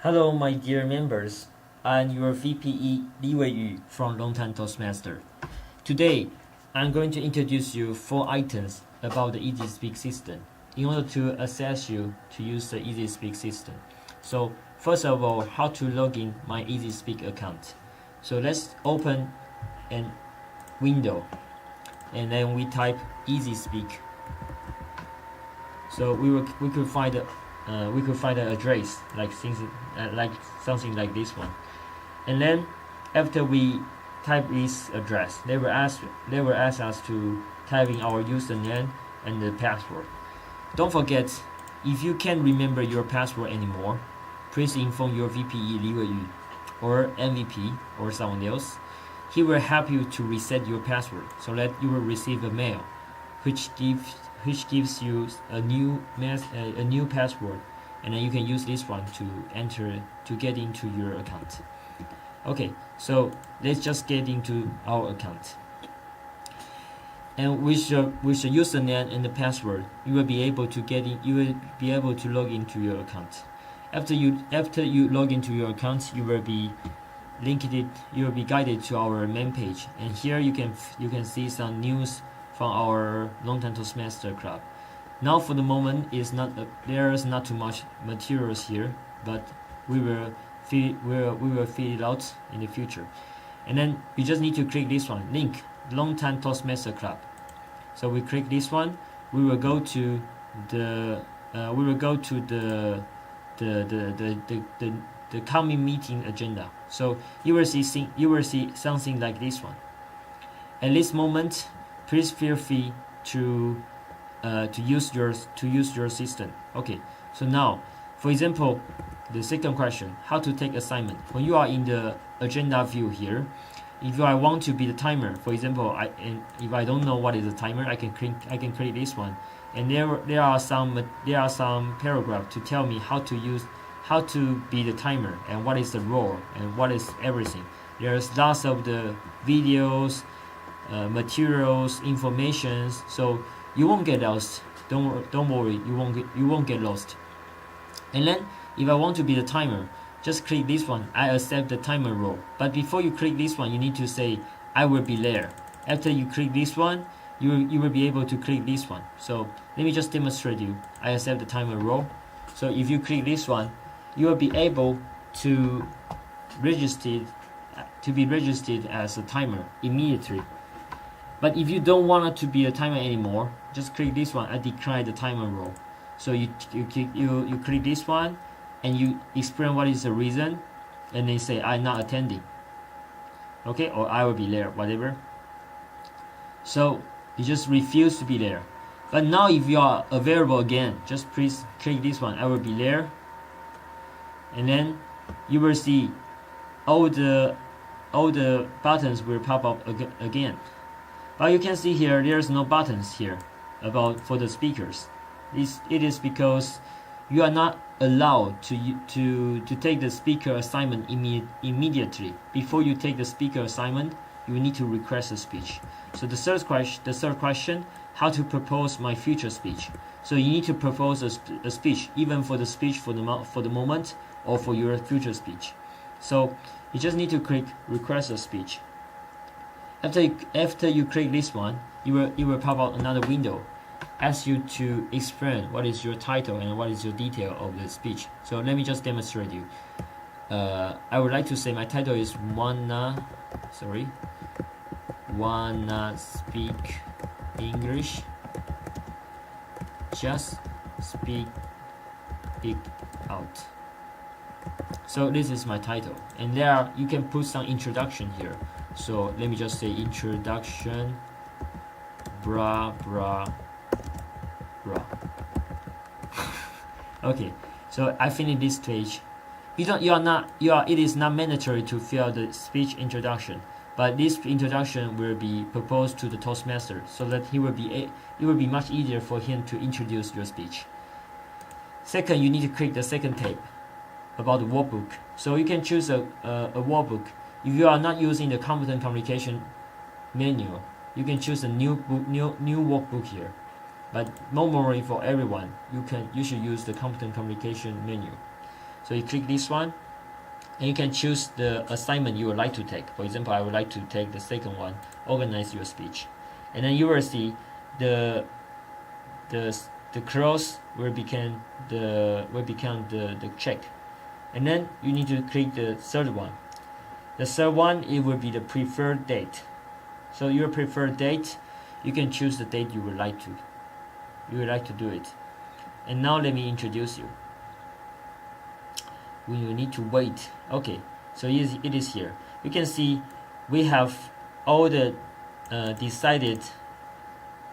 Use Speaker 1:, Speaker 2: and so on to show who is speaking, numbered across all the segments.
Speaker 1: Hello, my dear members. I'm your VPE Li Weiyu from Longtan Toastmaster. Today, I'm going to introduce you 4 items about the EasySpeak system in order to assess you to use the EasySpeak system. So, first of all, how to log in my EasySpeak account. So let's open a window and then we type EasySpeak. So we could find an address like something like this one, and then after we type this address, they will ask us to type in our username and the password. Don't forget, if you can't remember your password anymore, please inform your VPE Li Weiyu or MVP or someone else. He will help you to reset your password so that you will receive a mail which gives you a new password, and then you can use this one to get into your account. Okay, so let's just get into our account. And with the username and the password, you will be able to log into your account. After you log into your account, you will be guided to our main page, and here you can see some news from our Longtan Club. Now for the moment there's not too much materials here, but we will fill it out in the future. And then you just need to click this one, link Longtan Club. So we click this one, we will go to the coming meeting agenda. So you will see something like this one. At this moment, please feel free to use your system. Okay, so now, for example, the second question: how to take assignment. When you are in the agenda view here, if I want to be the timer, for example, if I don't know what is a timer, I can click this one, and there are some paragraph to tell me how to be the timer and what is the role and what is everything. There's lots of the videos, materials, informations, so you won't get lost. Don't worry, you won't get lost. And then if I want to be the timer, just click this one, I accept the timer role. But before you click this one, you need to say I will be there. After you click this one, you will be able to click this one. So let me just demonstrate you. I accept the timer role. So if you click this one, you will be able to be registered as a timer immediately. But if you don't want it to be a timer anymore, just click this one, I decline the timer role. So you click this one and you explain what is the reason, and they say I'm not attending, okay, or I will be there, whatever. So you just refuse to be there. But now if you are available again, just please click this one, I will be there, and then you will see all the buttons will pop up again. But you can see here there's no buttons here for the speakers. It is because you are not allowed to take the speaker assignment immediately. Before you take the speaker assignment, you need to request a speech. So the third question, how to propose my future speech. So you need to propose a speech, even for the speech for the moment or for your future speech. So you just need to click request a speech. After you click this one, it will pop out another window, ask you to explain what is your title and what is your detail of the speech. So let me just demonstrate you. I would like to say my title is wanna speak English, just speak it out. So this is my title, and there you can put some introduction here. So let me just say introduction, blah blah blah. Okay, so I finished this stage. It is not mandatory to fill the speech introduction, but this introduction will be proposed to the Toastmaster so that it will be much easier for him to introduce your speech. Second, you need to click the second tab about the workbook. So you can choose a workbook. If you are not using the competent communication manual, you can choose a new workbook here. But normally for everyone, you should use the competent communication manual. So you click this one, and you can choose the assignment you would like to take. For example, I would like to take the second one, organize your speech. And then you will see the cross will become the check. And then you need to click the third one. The third one, it will be the preferred date. So your preferred date, you can choose the date you would like to do it. And now let me introduce you. We will need to wait. Okay, so it is here. You can see we have all the decided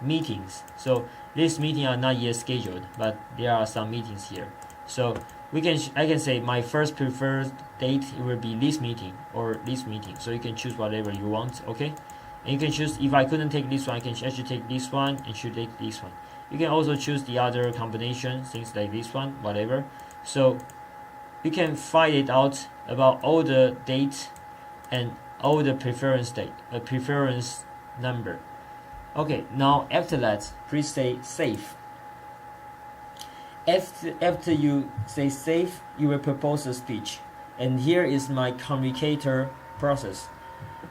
Speaker 1: meetings. So these meetings are not yet scheduled, but there are some meetings here. So I can say my first preferred date, it will be this meeting or this meeting. So you can choose whatever you want. Okay, and you can choose, if I couldn't take this one, I can actually take this one and should take this one. You can also choose the other combination, things like this one, whatever. So you can find it out about all the dates and all the preference number. Okay, now after that, please say save. After you say save, you will propose a speech. And here is my communicator process.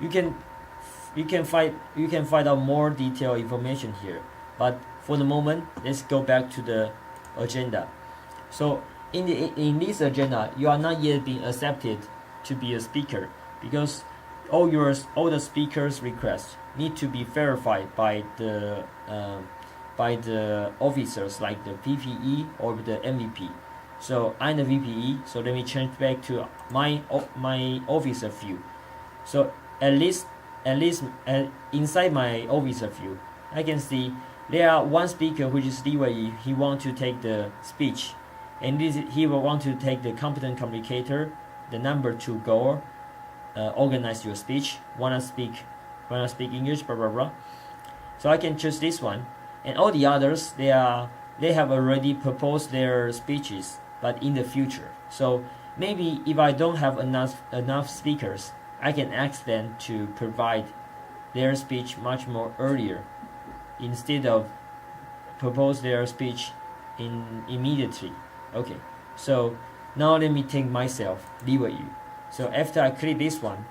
Speaker 1: You can find out more detailed information here. But for the moment, let's go back to the agenda. So in this agenda, you are not yet being accepted to be a speaker, because all the speakers' requests need to be verified by the officers like the VPE or the MVP. So I'm the VPE, so let me change back to my officer view. So at least inside my officer view, I can see there are one speaker, which is Li Wei. He want to take the speech, and he will want to take the competent communicator, the number 2 goal, organize your speech, wanna speak English, blah blah blah. So I can choose this one, and all the others, they have already proposed their speeches, but in the future. So maybe if I don't have enough speakers, I can ask them to provide their speech much more earlier, instead of propose their speech immediately. Okay, so now let me take myself, Li Wei Yu. So after I click this one,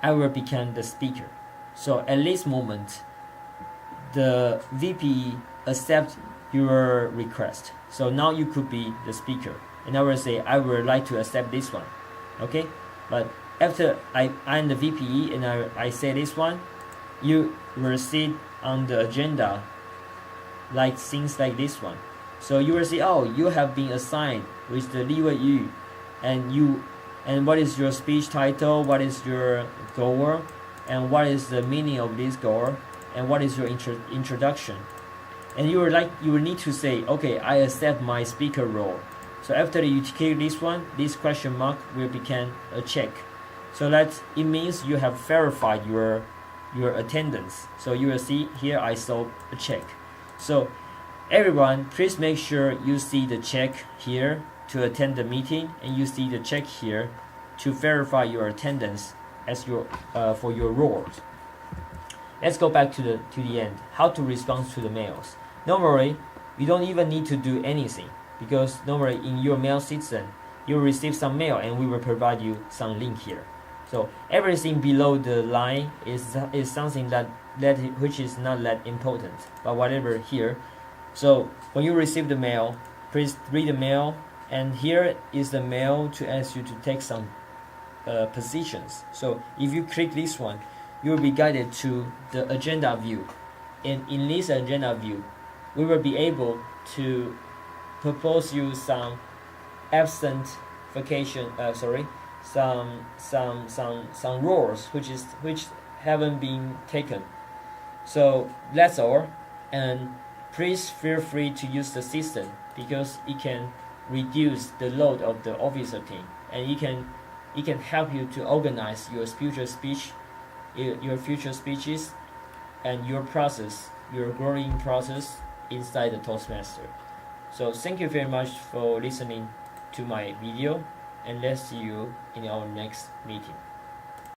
Speaker 1: I will become the speaker. So at this moment, the VP accept your request. So now you could be the speaker, and I will say I would like to accept this one. Okay, but after I'm the VPE and I say this one, you will see on the agenda like things like this one. So you will see, oh, you have been assigned with the Li Wei Yu, and what is your speech title, what is your goal, and what is the meaning of this goal, and what is your introduction. And you will need to say, okay, I accept my speaker role. So after you click this one, this question mark will become a check. So that it means you have verified your attendance. So you will see here I saw a check. So everyone, please make sure you see the check here to attend the meeting, and you see the check here to verify your attendance as for your roles. Let's go back to the end. How to respond to the mails. Normally, you don't even need to do anything, because normally in your mail system, you'll receive some mail and we will provide you some link here. So everything below the line is something which is not that important, but whatever here. So when you receive the mail, please read the mail, and here is the mail to ask you to take some positions. So if you click this one, you will be guided to the agenda view, and in this agenda view, we will be able to propose you some absent vacation. Some roles which haven't been taken. So that's all, and please feel free to use the system, because it can reduce the load of the officer team, and it can help you to organize your future speeches and your growing process inside the Toastmaster. So thank you very much for listening to my video, and let's see you in our next meeting.